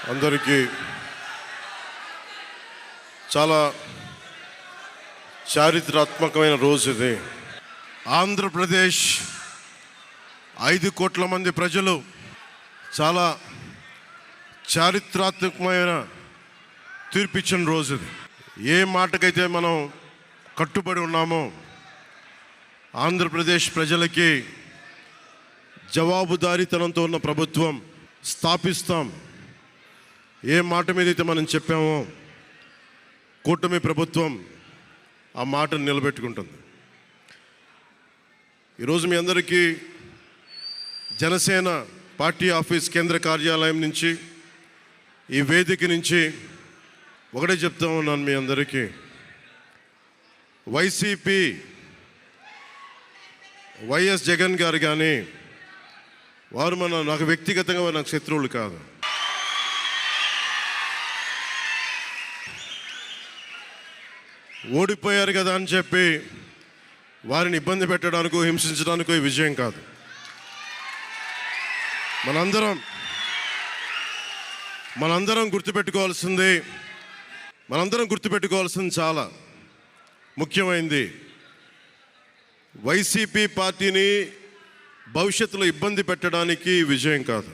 అందరికీ చాలా చారిత్రాత్మకమైన రోజు ఇది. ఆంధ్రప్రదేశ్ 5 కోట్ల మంది ప్రజలు చాలా చారిత్రాత్మకమైన తీర్పిచ్చిన రోజు ఇది. ఏ మాటకైతే మనం కట్టుబడి ఉన్నామో ఆంధ్రప్రదేశ్ ప్రజలకి జవాబుదారీతనంతో ఉన్న ప్రభుత్వం స్థాపిస్తాం. ఏ మాట మీద అయితే మనం చెప్పామో కూటమి ప్రభుత్వం ఆ మాటను నిలబెట్టుకుంటుంది. ఈరోజు మీ అందరికీ జనసేన పార్టీ ఆఫీస్ కేంద్ర కార్యాలయం నుంచి ఈ వేదిక నుంచి ఒకటే చెప్తా ఉన్నాను మీ అందరికీ, వైసీపీ వైఎస్ జగన్ గారు కానీ వారు నాకు వ్యక్తిగతంగా నాకు శత్రువులు కాదు. ఓడిపోయారు కదా అని చెప్పి వారిని ఇబ్బంది పెట్టడానికో హింసించడానికో ఈ విజయం కాదు. మనందరం గుర్తుపెట్టుకోవాల్సింది చాలా ముఖ్యమైనది. వైసీపీ పార్టీని భవిష్యత్తులో ఇబ్బంది పెట్టడానికి విజయం కాదు.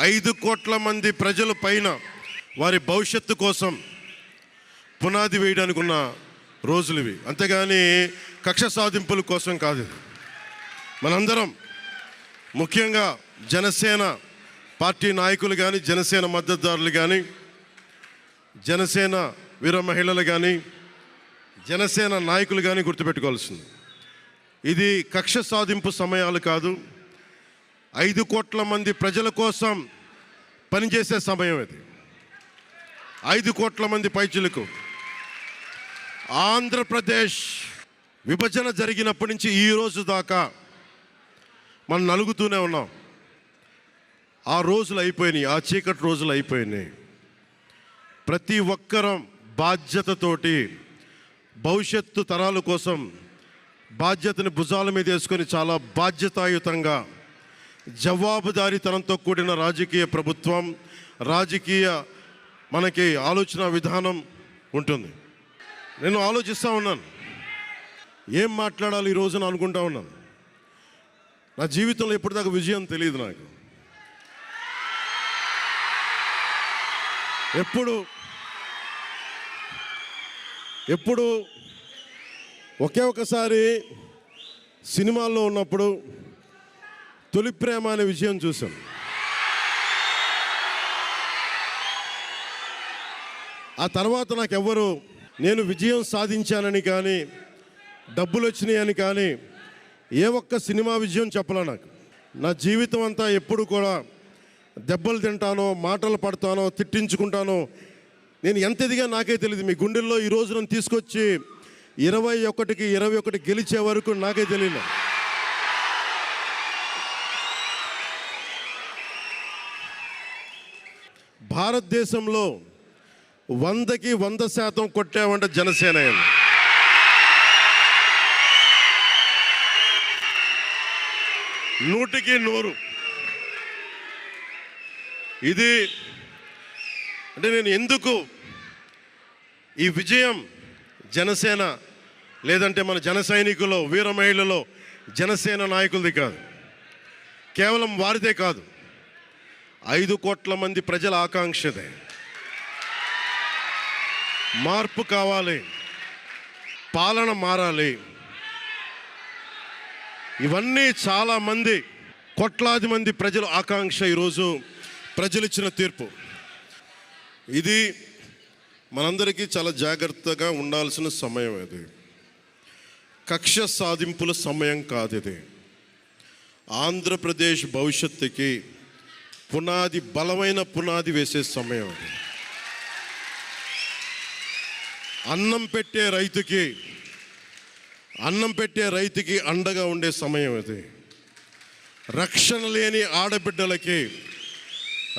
5 కోట్ల మంది ప్రజల పైన వారి భవిష్యత్తు కోసం పునాది వేయడానికి ఉన్న రోజులు ఇవి, అంతేగాని కక్ష సాధింపుల కోసం కాదు. మనందరం ముఖ్యంగా జనసేన పార్టీ నాయకులు కానీ, జనసేన మద్దతుదారులు కానీ, జనసేన వీర మహిళలు కానీ, జనసేన నాయకులు కానీ గుర్తుపెట్టుకోవాల్సింది, ఇది కక్ష సాధింపు సమయాలు కాదు. 5 కోట్ల మంది ప్రజల కోసం పనిచేసే సమయం ఇది. 5 కోట్ల మంది పైచులకు ఆంధ్రప్రదేశ్ విభజన జరిగినప్పటి నుంచి ఈ రోజు దాకా మనం నలుగుతూనే ఉన్నాం. ఆ రోజులు అయిపోయినాయి, ఆ చీకటి రోజులు అయిపోయినాయి. ప్రతి ఒక్కరం బాధ్యతతోటి భవిష్యత్తు తరాల కోసం బాధ్యతని భుజాల మీద వేసుకొని చాలా బాధ్యతాయుతంగా జవాబుదారీతనంతో కూడిన రాజకీయ ప్రభుత్వం, రాజకీయ మనకి ఆలోచన విధానం ఉంటుంది. నేను ఆలోచిస్తూ ఉన్నాను, ఏం మాట్లాడాలి ఈ రోజున అనుకుంటా ఉన్నాను. నా జీవితంలో ఎప్పటిదాకా విజయం తెలియదు నాకు. ఎప్పుడు ఒకే ఒకసారి సినిమాల్లో ఉన్నప్పుడు తొలి ప్రేమ అనే విజయం చూశాను. ఆ తర్వాత నాకెవ్వరు నేను విజయం సాధించానని కానీ, డబ్బులు వచ్చినాయని కానీ ఏ ఒక్క సినిమా విజయం చెప్పలే నాకు. నా జీవితం అంతా ఎప్పుడు కూడా దెబ్బలు తింటానో, మాటలు పడతానో, తిట్టించుకుంటానో, నేను ఎంత ఎదిగా నాకే తెలియదు. మీ గుండెల్లో ఈ రోజు నన్ను తీసుకొచ్చి 21కి 21 గెలిచే వరకు నాకే తెలియదు. భారతదేశంలో 100కి 100% కొట్టామంటే జనసేన. 100కి 100. ఇది అంటే నేను ఎందుకు ఈ విజయం జనసేన లేదంటే మన జన సైనికులు, వీర మహిళలో జనసేన నాయకులది కాదు, కేవలం వారిదే కాదు, 5 కోట్ల మంది ప్రజల ఆకాంక్షదే. మార్పు కావాలి, పాలన మారాలి. ఇవన్నీ చాలామంది కోట్లాది మంది ప్రజల ఆకాంక్ష. ఈరోజు ప్రజలు ఇచ్చిన తీర్పు ఇది. మనందరికీ చాలా జాగ్రత్తగా ఉండాల్సిన సమయం ఇది. కక్ష సాధింపుల సమయం కాదు ఇది. ఆంధ్రప్రదేశ్ భవిష్యత్తుకి పునాది, బలమైన పునాది వేసే సమయం ఇది. అన్నం పెట్టే రైతుకి అండగా ఉండే సమయం ఇది. రక్షణ లేని ఆడబిడ్డలకి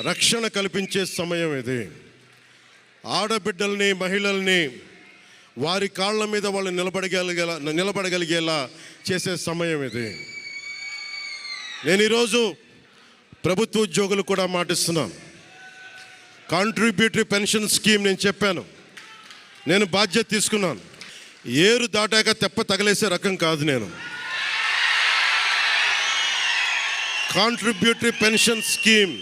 రక్షణ కల్పించే సమయం ఇది. ఆడబిడ్డల్ని, మహిళల్ని వారి కాళ్ళ మీద వాళ్ళు నిలబడగలిగేలా చేసే సమయం ఇది. నేను ఈరోజు ప్రభుత్వ ఉద్యోగులు కూడా మాటిస్తున్నాను, కాంట్రిబ్యూటరీ పెన్షన్ స్కీమ్ నేను చెప్పాను, నేను బాధ్యత తీసుకున్నాను. ఏరు దాటాక తెప్ప తగలేసే రకం కాదు నేను. కాంట్రిబ్యూటరీ పెన్షన్ స్కీమ్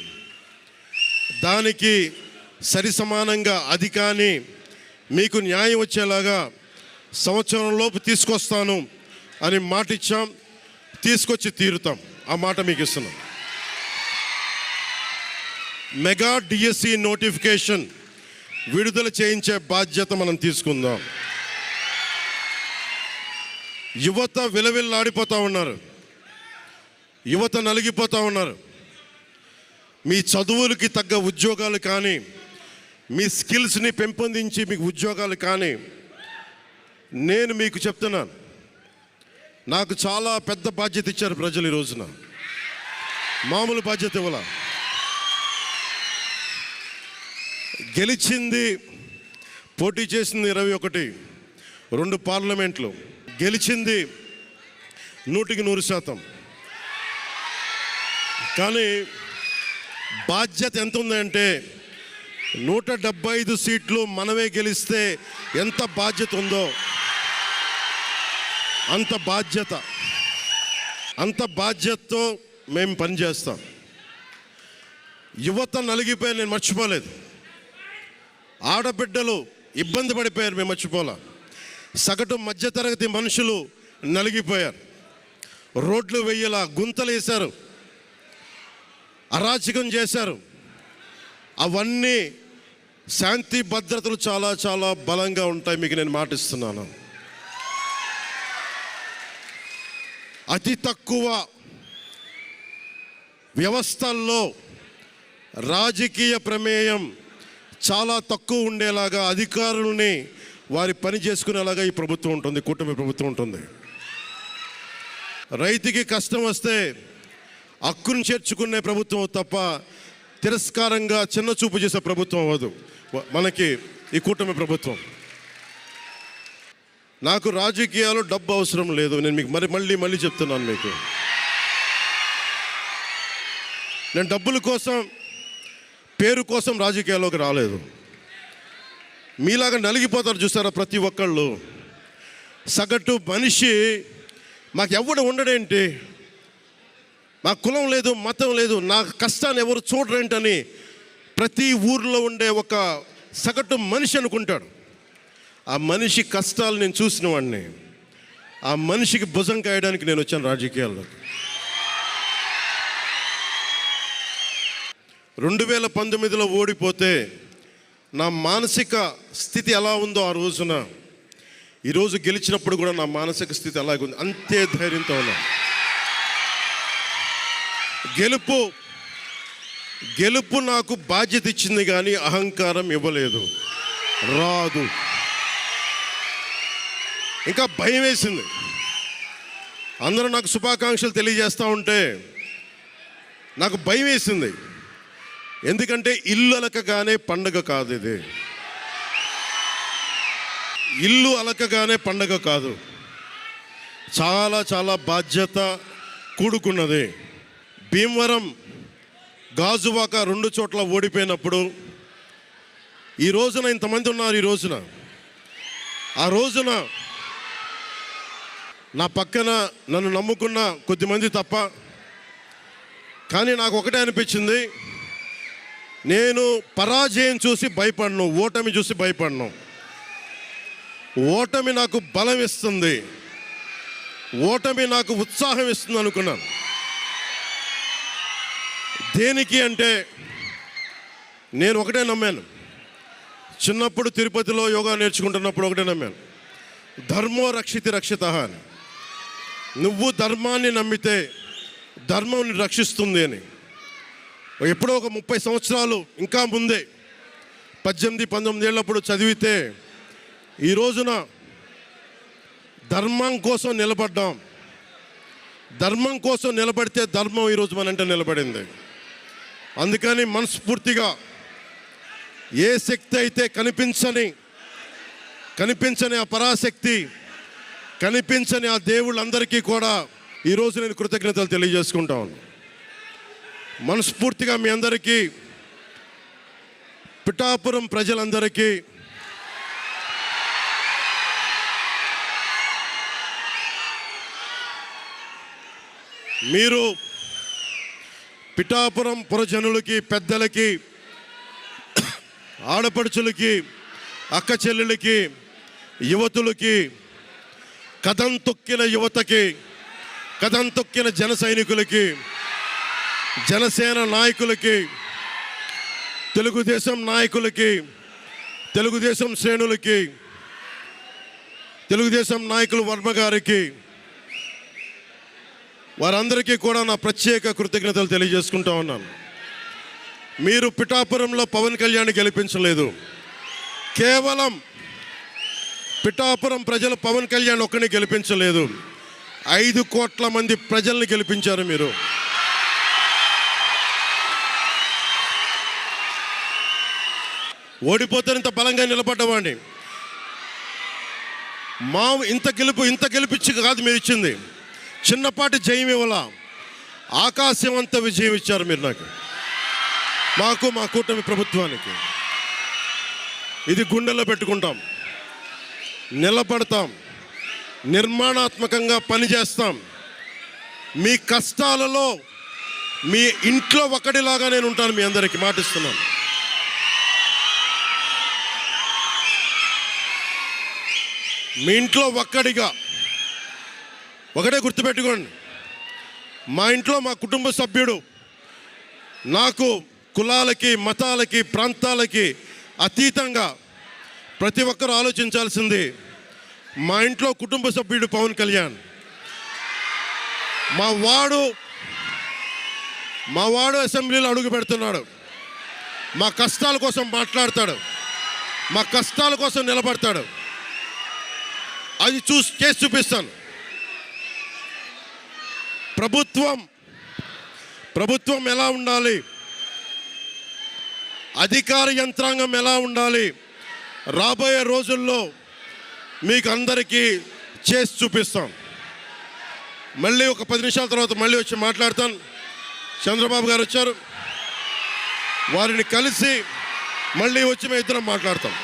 దానికి సరి సమానంగా అది కానీ మీకు న్యాయం వచ్చేలాగా సంవత్సరంలోపు తీసుకొస్తాను అని మాట ఇచ్చాం, తీసుకొచ్చి తీరుతాం. ఆ మాట మీకు ఇస్తున్నాం. మెగా డిఎస్సి నోటిఫికేషన్ విడుదల చేయించే బాధ్యత మనం తీసుకుందాం. యువత విలవిల్లాడిపోతూ ఉన్నారు, యువత నలిగిపోతూ ఉన్నారు. మీ చదువులకి తగ్గ ఉద్యోగాలు కానీ, మీ స్కిల్స్ని పెంపొందించి మీకు ఉద్యోగాలు కానీ, నేను మీకు చెప్తున్నాను, నాకు చాలా పెద్ద బాధ్యత ఇచ్చారు ప్రజలు. ఈ రోజున మామూలు బాధ్యత ఇవ్వాల. గెలిచింది, పోటీ చేసింది 21, 2 పార్లమెంట్లు గెలిచింది 100%. కానీ బాధ్యత ఎంత ఉందంటే 175 సీట్లు మనమే గెలిస్తే ఎంత బాధ్యత ఉందో అంత బాధ్యతతో మేము పనిచేస్తాం. యువత నలిగిపోయి నేను మర్చిపోలేదు. ఆడబిడ్డలు ఇబ్బంది పడిపోయారు, మేము మర్చిపోలే. సగటు మధ్యతరగతి మనుషులు నలిగిపోయారు. రోడ్లు వెయ్యలా, గుంతలు వేశారు, అరాచకం చేశారు. అవన్నీ శాంతి భద్రతలు చాలా చాలా బలంగా ఉంటాయి, మీకు నేను మాటిస్తున్నాను. అతి తక్కువ వ్యవస్థల్లో రాజకీయ ప్రమేయం చాలా తక్కువ ఉండేలాగా, అధికారుల్ని వారి పని చేసుకునేలాగా ఈ ప్రభుత్వం ఉంటుంది, కూటమి ప్రభుత్వం ఉంటుంది. రైతుకి కష్టం వస్తే హక్కును చేర్చుకునే ప్రభుత్వం తప్ప తిరస్కారంగా చిన్న చూపు చేసే ప్రభుత్వం అవ్వదు మనకి ఈ కూటమి ప్రభుత్వం. నాకు రాజకీయాలు డబ్బు అవసరం లేదు. నేను మీకు మళ్ళీ చెప్తున్నాను, మీకు నేను డబ్బుల కోసం, పేరు కోసం రాజకీయాల్లోకి రాలేదు. మీలాగా నలిగిపోతారు చూసారా ప్రతి ఒక్కళ్ళు. సగటు మనిషి మాకు ఎవడు ఉండడేంటి, మా కులం లేదు, మతం లేదు, నా కష్టాన్ని ఎవరు చూడరేంటని ప్రతి ఊర్లో ఉండే ఒక సగటు మనిషి అనుకుంటాడు. ఆ మనిషి కష్టాలు నేను చూసిన వాడిని. ఆ మనిషికి భుజం కాయడానికి నేను వచ్చాను రాజకీయాల్లో. 2019లో ఓడిపోతే నా మానసిక స్థితి ఎలా ఉందో ఆ రోజున, ఈరోజు గెలిచినప్పుడు కూడా నా మానసిక స్థితి అలాగే ఉంది. అంతే ధైర్యంతో ఉన్నా. గెలుపు నాకు బాధ్యత ఇచ్చింది కానీ అహంకారం ఇవ్వలేదు, రాదు. ఇంకా భయం వేసింది. అందరూ నాకు శుభాకాంక్షలు తెలియజేస్తూ ఉంటే నాకు భయం వేసింది. ఎందుకంటే ఇల్లు అలకగానే పండగ కాదు ఇది. ఇల్లు అలకగానే పండగ కాదు, చాలా చాలా బాధ్యత కూడుకున్నది. భీమవరం, గాజువాక 2 చోట్ల ఓడిపోయినప్పుడు ఈ రోజున ఇంతమంది ఉన్నారు. ఆ రోజున నా పక్కన నన్ను నమ్ముకున్న కొద్దిమంది తప్ప. కానీ నాకు ఒకటే అనిపించింది, నేను పరాజయం చూసి భయపడను, ఓటమి చూసి భయపడను. ఓటమి నాకు బలం ఇస్తుంది, ఓటమి నాకు ఉత్సాహం ఇస్తుంది అనుకున్నాను. దేనికి అంటే నేను ఒకటే నమ్మాను. చిన్నప్పుడు తిరుపతిలో యోగా నేర్చుకుంటున్నప్పుడు ఒకటే నమ్మాను, ధర్మో రక్షితి రక్షిత అని. నువ్వు ధర్మాన్ని నమ్మితే ధర్మం రక్షిస్తుంది అని. ఎప్పుడో ఒక 30 సంవత్సరాలు ఇంకా ముందే 18-19 ఏళ్ళప్పుడు చదివితే ఈ రోజున ధర్మం కోసం నిలబడ్డాం. ధర్మం కోసం నిలబడితే ధర్మం ఈరోజు మనంటే నిలబడింది. అందుకని మనస్ఫూర్తిగా ఏ శక్తి అయితే కనిపించని ఆ పరాశక్తి, కనిపించని ఆ దేవుళ్ళందరికీ కూడా ఈరోజు నేను కృతజ్ఞతలు తెలియజేసుకుంటాను. మనస్ఫూర్తిగా మీ అందరికీ పిఠాపురం ప్రజలందరికీ మీరు పిఠాపురం పురజనులకి, పెద్దలకి, ఆడపడుచులకి, అక్క చెల్లెలకి, యువతులకి, కథం తొక్కిన యువతకి, కథం తొక్కిన జన సైనికులకి, జనసేన నాయకులకి, తెలుగుదేశం నాయకులకి, తెలుగుదేశం శ్రేణులకి, తెలుగుదేశం నాయకులు వర్మ గారికి, వారందరికీ కూడా నా ప్రత్యేక కృతజ్ఞతలు తెలియజేసుకుంటా ఉన్నాను. మీరు పిఠాపురంలో పవన్ కళ్యాణ్ గెలిపించలేదు. కేవలం పిఠాపురం ప్రజలు పవన్ కళ్యాణ్ ఒక్కడిని గెలిపించలేదు, 5 కోట్ల మంది ప్రజల్ని గెలిపించారు మీరు. ఓడిపోతే ఇంత బలంగా నిలబడ్డవాడిని. ఇంత గెలిపించి కాదు మీరు ఇచ్చింది, చిన్నపాటి జయం ఇవ్వాల, ఆకాశం అంత విజయం ఇచ్చారు మీరు నాకు, మాకు, మా కూటమి ప్రభుత్వానికి. ఇది గుండెల్లో పెట్టుకుంటాం, నిలబడతాం, నిర్మాణాత్మకంగా పనిచేస్తాం. మీ కష్టాలలో మీ ఇంట్లో ఒకటిలాగా నేను ఉంటాను, మీ అందరికీ మాటిస్తున్నాను. మీ ఇంట్లో ఒక్కడిగా, ఒకటే గుర్తుపెట్టుకోండి, మా ఇంట్లో మా కుటుంబ సభ్యుడు. నాకు కులాలకి, మతాలకి, ప్రాంతాలకి అతీతంగా ప్రతి ఒక్కరు ఆలోచించాల్సింది, మా ఇంట్లో కుటుంబ సభ్యుడు పవన్ కళ్యాణ్. మా వాడు అసెంబ్లీలో అడుగు పెడుతున్నాడు, మా కష్టాల కోసం మాట్లాడతాడు, మా కష్టాల కోసం నిలబడతాడు. అది చేసి చూపిస్తాను. ప్రభుత్వం ఎలా ఉండాలి, అధికార యంత్రాంగం ఎలా ఉండాలి, రాబోయే రోజుల్లో మీకు అందరికీ చేసి చూపిస్తాం. మళ్ళీ ఒక 10 నిమిషాల తర్వాత మళ్ళీ వచ్చి మాట్లాడతాను. చంద్రబాబు గారు వచ్చారు, వారిని కలిసి మళ్ళీ వచ్చి మేము ఇద్దరం మాట్లాడతాం.